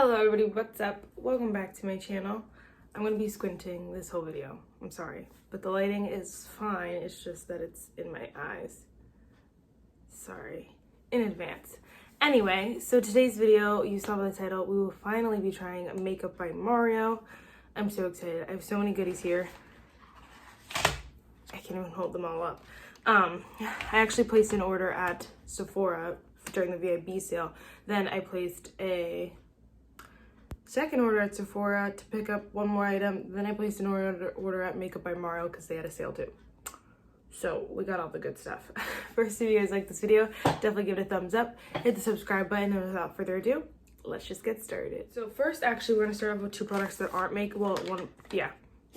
Hello everybody, what's up? Welcome back to my channel. I'm gonna be squinting this whole video. I'm sorry, but the lighting is fine. It's just that it's in my eyes. Sorry in advance. Anyway, so today's video, you saw by the title, we will finally be trying Makeup by Mario. I'm so excited. I have so many goodies here. I can't even hold them all up. I actually placed an order at Sephora during the VIB sale. Then I placed a second order at Sephora to pick up one more item. Then I placed an order at Makeup by Mario because they had a sale too. So we got all the good stuff. First, if you guys like this video, definitely give it a thumbs up. Hit the subscribe button, and without further ado, let's just get started. So first, actually, we're gonna start off with two products that aren't we'll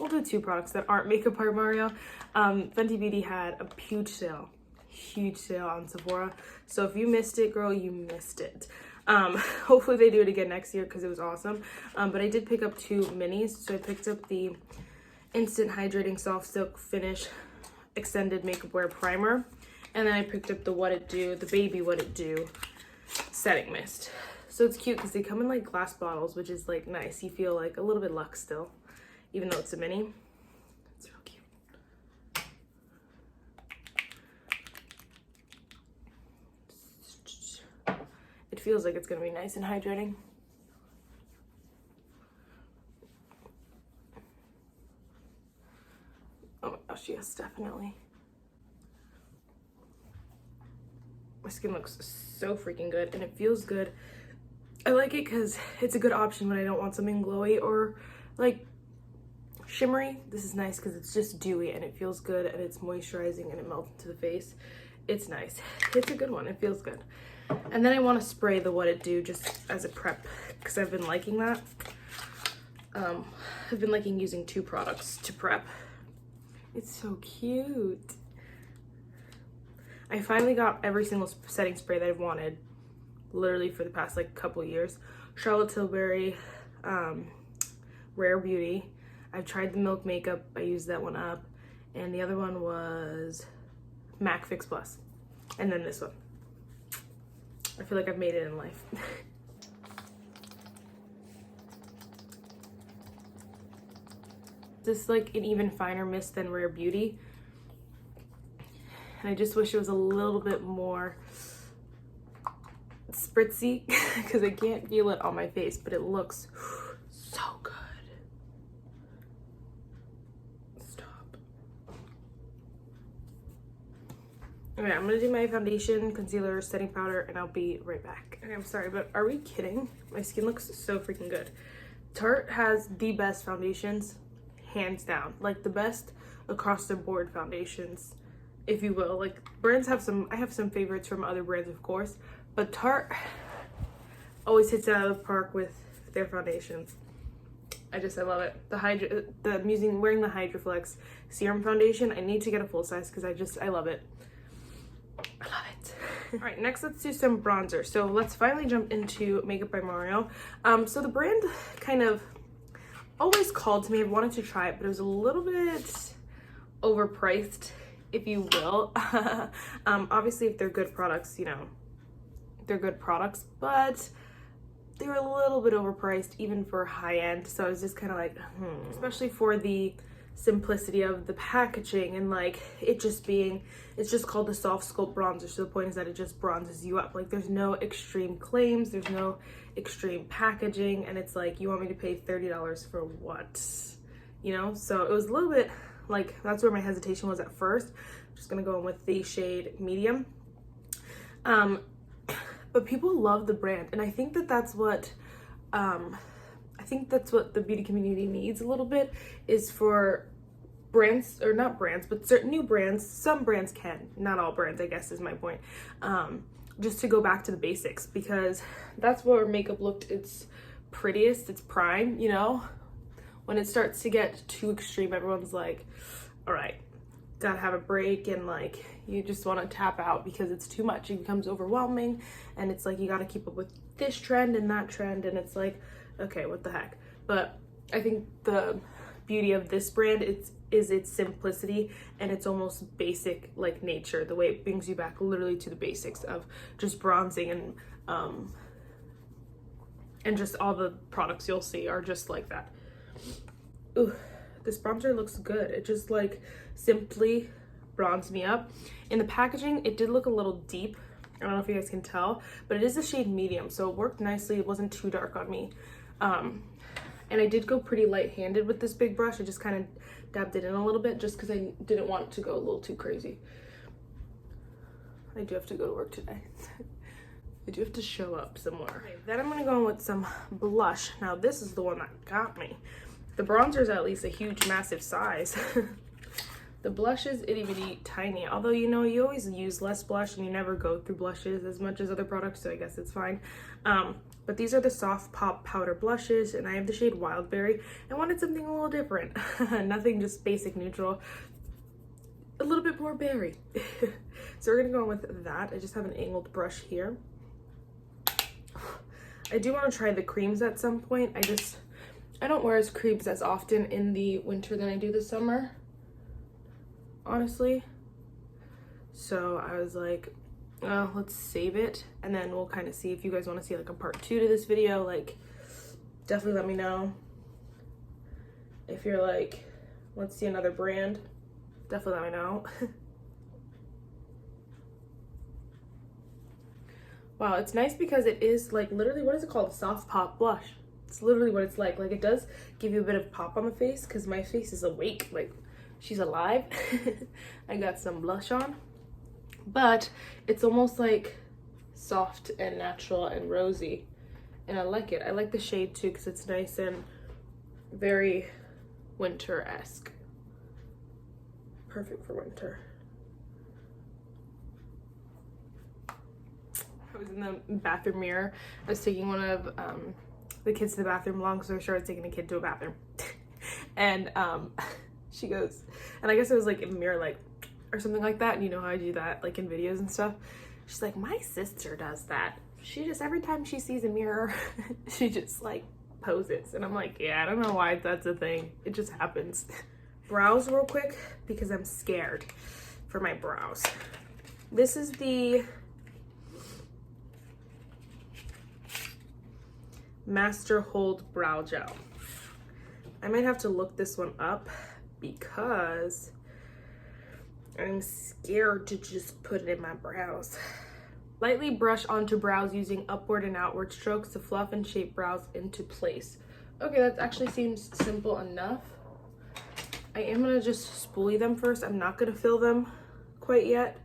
do two products that aren't Makeup by Mario. Fenty Beauty had a huge sale on Sephora. So if you missed it, girl, you missed it. Hopefully they do it again next year because it was awesome. But I did pick up two minis. So I picked up the Instant Hydrating Soft Silk Finish Extended Makeup Wear Primer. And then I picked up the the Baby What It Do Setting Mist. So it's cute because they come in like glass bottles, which is like nice. You feel like a little bit luxe still, even though it's a mini. It's real cute. It feels like it's gonna be nice and hydrating. Oh my gosh, yes, definitely. My skin looks so freaking good and it feels good. I like it because it's a good option when I don't want something glowy or like shimmery. This is nice because it's just dewy and it feels good and it's moisturizing and it melts into the face. It's nice. It's a good one. It feels good. And then I want to spray the What It Do just as a prep because I've been liking that. I've been liking using two products to prep. It's so cute. I finally got every single setting spray that I've wanted literally for the past like couple years. Charlotte Tilbury, Rare Beauty. I've tried the Milk Makeup. I used that one up. And the other one was MAC Fix Plus. And then this one. I feel like I've made it in life. This is like an even finer mist than Rare Beauty. And I just wish it was a little bit more spritzy because I can't feel it on my face, but it looks so good. Stop. Okay, I'm gonna do my foundation, concealer, setting powder, and I'll be right back. Okay, I'm sorry, but are we kidding? My skin looks so freaking good. Tarte has the best foundations, hands down. Like the best across the board foundations, if you will. Like brands have some, I have some favorites from other brands, of course, but Tarte always hits it out of the park with their foundations. I love it. Wearing the Hydroflex Serum Foundation, I need to get a full size because I love it. I love it. All right, next let's do some bronzer. So let's finally jump into Makeup by Mario. So the brand kind of always called to me. I wanted to try it, but it was a little bit overpriced, if you will. Obviously, if they're good products, you know, they're good products, but they were a little bit overpriced even for high end. So I was just kind of like, especially for the simplicity of the packaging and like it's just called the Soft Sculpt Bronzer. So the point is that it just bronzes you up. Like there's no extreme claims, there's no extreme packaging, and it's like, you want me to pay $30 for what? You know? So it was a little bit like, that's where my hesitation was at first. I'm just gonna go in with the shade Medium. But people love the brand, and I think that that's what the beauty community needs a little bit, is for brands, or not brands, but certain new brands. Some brands can, not all brands, I guess is my point. Just to go back to the basics, because that's where makeup looked its prettiest, its prime, you know? When it starts to get too extreme, everyone's like, all right, gotta have a break, and like you just want to tap out because it's too much. It becomes overwhelming, and it's like you got to keep up with this trend and that trend, and it's like, okay, what the heck. But I think the beauty of this brand is its simplicity and its almost basic like nature, the way it brings you back literally to the basics of just bronzing and And just all the products you'll see are just like that. Ooh, this bronzer looks good. It just like simply bronzed me up. In the packaging, it did look a little deep. I don't know if you guys can tell, but it is a shade medium, so it worked nicely. It wasn't too dark on me. And I did go pretty light-handed with this big brush. I just kind of dabbed it in a little bit just because I didn't want it to go a little too crazy. I do have to go to work today. I do have to show up somewhere. Okay, then I'm gonna go in with some blush. Now this is the one that got me. The bronzer is at least a huge, massive size. The blush is itty bitty tiny, although you know you always use less blush and you never go through blushes as much as other products, so I guess it's fine. But these are the soft pop powder blushes, and I have the shade Wildberry. I wanted something a little different. Nothing just basic neutral, a little bit more berry. So we're gonna go in with that. I just have an angled brush here. I do want to try the creams at some point. I don't wear creams as often in the winter than I do the summer, honestly. So I was like, oh, let's save it, and then we'll kind of see if you guys want to see like a part 2 to this video. Like, definitely let me know. If you're like, let's see another brand, definitely let me know. Wow, it's nice because it is like literally, what is it called? Soft pop blush. It's literally what it's like. Like, it does give you a bit of pop on the face because my face is awake, like she's alive. I got some blush on, but it's almost like soft and natural and rosy, and I like it. I like the shade too because it's nice and very winter-esque. Perfect for winter. I was in the bathroom mirror. I was taking one of the kids to the bathroom. Long story short, I was taking a kid to a bathroom. And she goes, and I guess it was like in the mirror, like, or something like that. And you know how I do that, like in videos and stuff. She's like, my sister does that. She just, every time she sees a mirror, she just like poses. And I'm like, yeah, I don't know why that's a thing. It just happens. Brows real quick, because I'm scared for my brows. This is the Master Hold Brow Gel. I might have to look this one up because I'm scared to just put it in my brows. Lightly brush onto brows using upward and outward strokes to fluff and shape brows into place. Okay, that actually seems simple enough. I am gonna just spoolie them first. I'm not gonna fill them quite yet.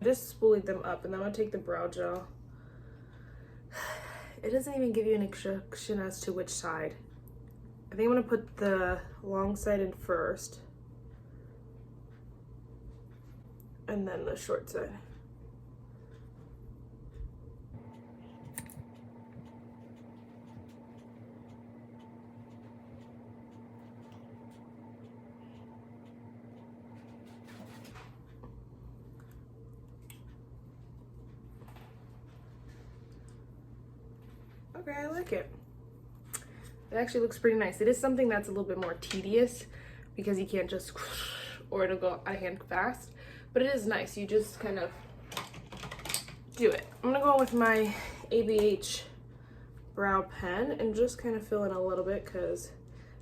Just spoolied them up, and then I'm gonna take the brow gel. It doesn't even give you an instruction as to which side. I think I'm gonna put the long side in first, and then the short side. Okay, I like it. It actually looks pretty nice. It is something that's a little bit more tedious because you can't just, or it'll go out of hand fast, but it is nice. You just kind of do it. I'm gonna go with my ABH brow pen and just kind of fill in a little bit because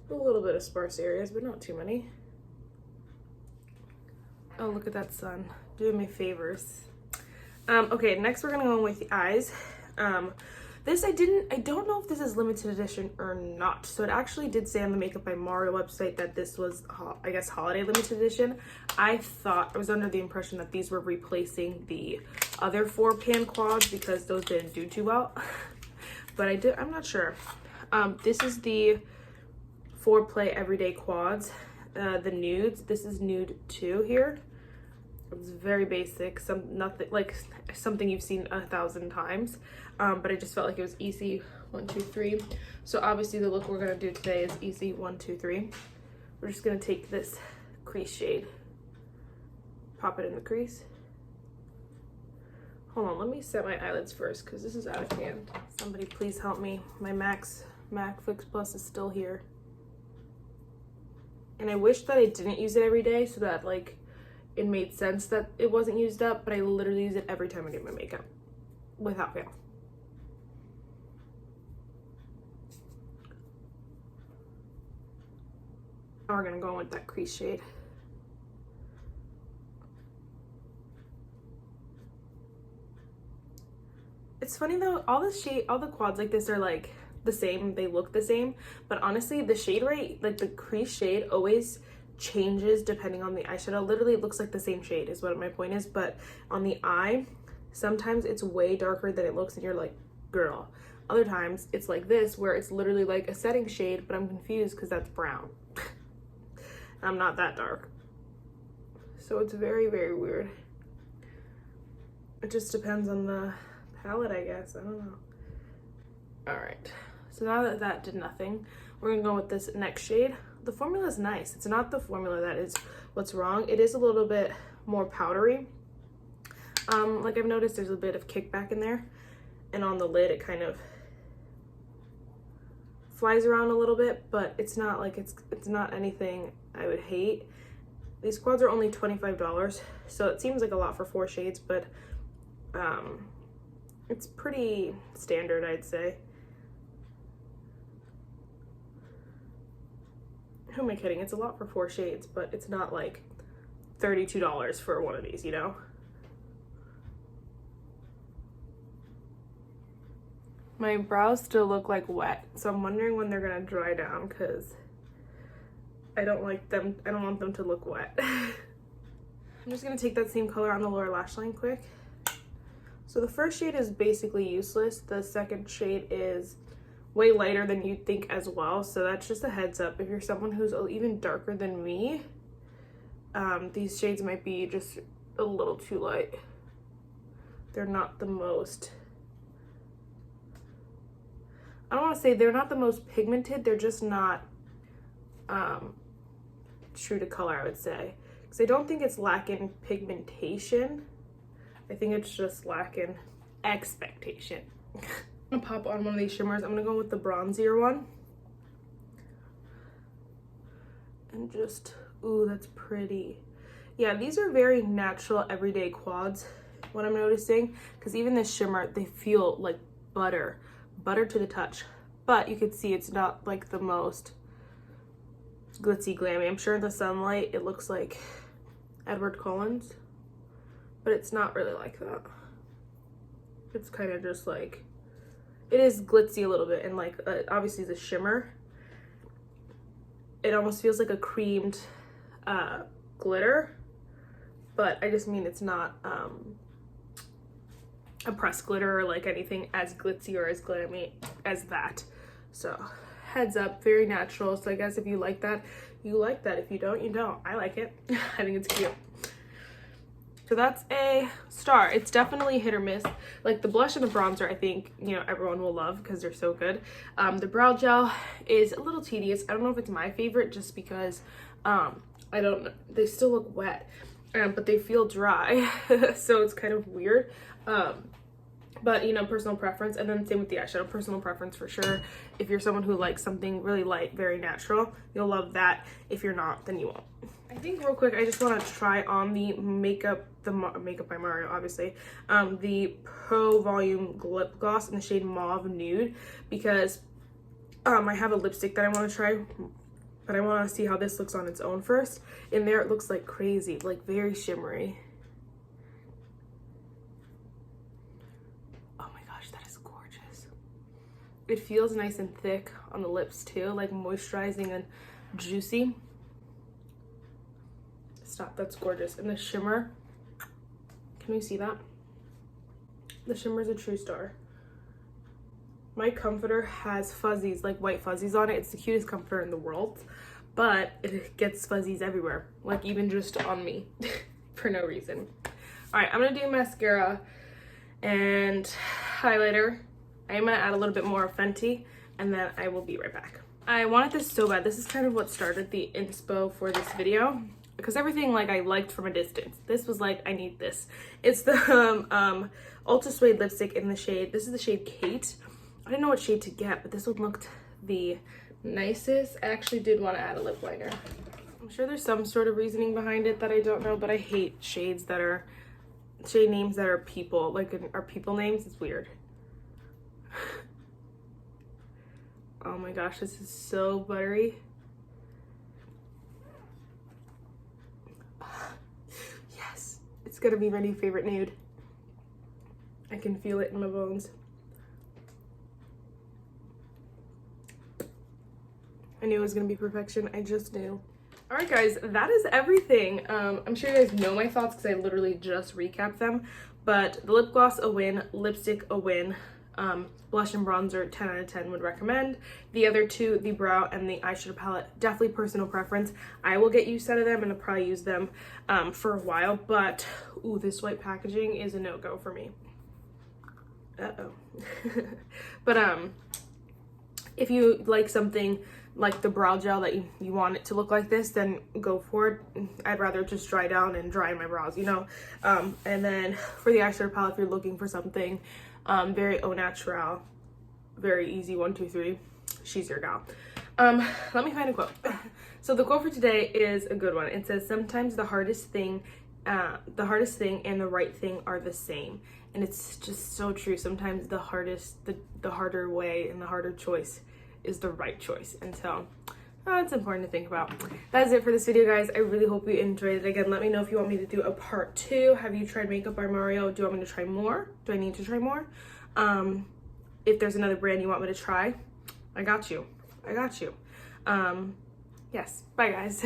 a little bit of sparse areas, but not too many. Oh, look at that sun doing me favors. Okay, next we're gonna go in with the eyes. This I don't know if this is limited edition or not. So it actually did say on the Makeup by Mario website that this was, I guess, holiday limited edition. I was under the impression that these were replacing the other 4 pan quads because those didn't do too well. But I'm not sure. This is the 4-play everyday quads, the nudes. This is nude 2 here. It's very basic, nothing like something you've seen 1,000 times, but I just felt like it was easy. 1, 2, 3. So obviously the look we're gonna do today is easy 1, 2, 3. We're just gonna take this crease shade, pop it in the crease. Hold on, let me set my eyelids first because this is out of hand. Somebody please help me. My MAC Fix Plus is still here, and I wish that I didn't use it every day so that like it made sense that it wasn't used up, but I literally use it every time I do my makeup, without fail. Now we're gonna go in with that crease shade. It's funny though, all the quads like this are like the same, they look the same, but honestly the shade rate, like the crease shade always changes depending on the eyeshadow. Literally it looks like the same shade is what my point is, but on the eye sometimes it's way darker than it looks and you're like, girl. Other times it's like this where it's literally like a setting shade, but I'm confused because that's brown. I'm not that dark, so it's very, very weird. It just depends on the palette, I guess. I don't know. All right, so now that that did nothing, we're gonna go with this next shade. The formula is nice. It's not the formula that is what's wrong. It is a little bit more powdery. Like I've noticed there's a bit of kickback in there, and on the lid it kind of flies around a little bit, but it's not like it's not anything I would hate. These quads are only $25, so it seems like a lot for 4 shades, but it's pretty standard, I'd say. Who am I kidding? It's a lot for 4 shades, but it's not like $32 for one of these, you know? My brows still look like wet, so I'm wondering when they're gonna dry down because I don't want them to look wet. I'm just gonna take that same color on the lower lash line quick. So the first shade is basically useless. The second shade is way lighter than you'd think as well, so that's just a heads up. If you're someone who's even darker than me, these shades might be just a little too light. They're not the most, I don't want to say they're not the most pigmented, they're just not true to color, I would say. Because I don't think it's lacking pigmentation. I think it's just lacking expectation. I'm gonna pop on one of these shimmers. I'm gonna go with the bronzier one. And just, ooh, that's pretty. Yeah, these are very natural everyday quads, what I'm noticing. Because even this shimmer, they feel like butter to the touch. But you can see it's not like the most glitzy glammy. I'm sure in the sunlight it looks like Edward Cullen's, but it's not really like that. It's kind of just like, it is glitzy a little bit, and like obviously the shimmer, it almost feels like a creamed glitter, but I just mean it's not a pressed glitter or like anything as glitzy or as glammy as that. So heads up, very natural. So I guess if you like that, you like that. If you don't, you don't. I like it. I think it's cute. So that's a star. It's definitely hit or miss. Like the blush and the bronzer, I think, you know, everyone will love because they're so good. The brow gel is a little tedious. I don't know if it's my favorite just because I don't know. They still look wet, but they feel dry. So it's kind of weird. But you know, personal preference. And then same with the eyeshadow, personal preference for sure. If you're someone who likes something really light, very natural, you'll love that. If you're not, then you won't. I think real quick, I just want to try on the Makeup by Mario, obviously, the Pro Volume Lip Gloss in the shade Mauve Nude, because I have a lipstick that I want to try, but I want to see how this looks on its own first. In there, it looks like crazy, like very shimmery. Oh my gosh, that is gorgeous. It feels nice and thick on the lips too, like moisturizing and juicy. Stop, that's gorgeous. And the shimmer, can you see that? The shimmer is a true star. My comforter has fuzzies, like white fuzzies on it. It's the cutest comforter in the world, but it gets fuzzies everywhere, like even just on me for no reason. All right, I'm gonna do mascara and highlighter. I'm gonna add a little bit more of Fenty, and then I will be right back. I wanted this so bad. This is kind of what started the inspo for this video, because everything like I liked from a distance. This was like, I need this. It's the Ultra Suede lipstick in the shade, this is the shade Kate. I didn't know what shade to get, but this one looked the nicest. I actually did want to add a lip liner. sure there's some sort of reasoning behind it that I don't know, but I hate shade names that are people, like are people names. It's weird. Oh my gosh, this is so buttery. Yes, it's gonna be my new favorite nude. I can feel it in my bones. I knew it was gonna be perfection. I just knew. All right, guys, that is everything. I'm sure you guys know my thoughts because I literally just recapped them. But the lip gloss, a win. Lipstick, a win. Blush and bronzer, 10 out of 10 would recommend. The other two, the brow and the eyeshadow palette, definitely personal preference. I will get used out of them and I'll probably use them for a while. But, ooh, this white packaging is a no-go for me. Uh-oh. But if you like something like the brow gel that you want it to look like this, then go for it. I'd rather just dry down and dry my brows, you know. And then for the eyeshadow palette, if you're looking for something very au naturel, very easy, 1, 2, 3, she's your gal. Let me find a quote. So the quote for today is a good one. It says, sometimes the hardest thing and the right thing are the same. And it's just so true. Sometimes the harder way and the harder choice is the right choice. And so it's important to think about. That is it for this video, guys. I really hope you enjoyed it. Again, let me know if you want me to do a part 2. Have you tried Makeup by Mario? Do you want me to try more? Do I need to try more? If there's another brand you want me to try, I got you. Yes. Bye, guys.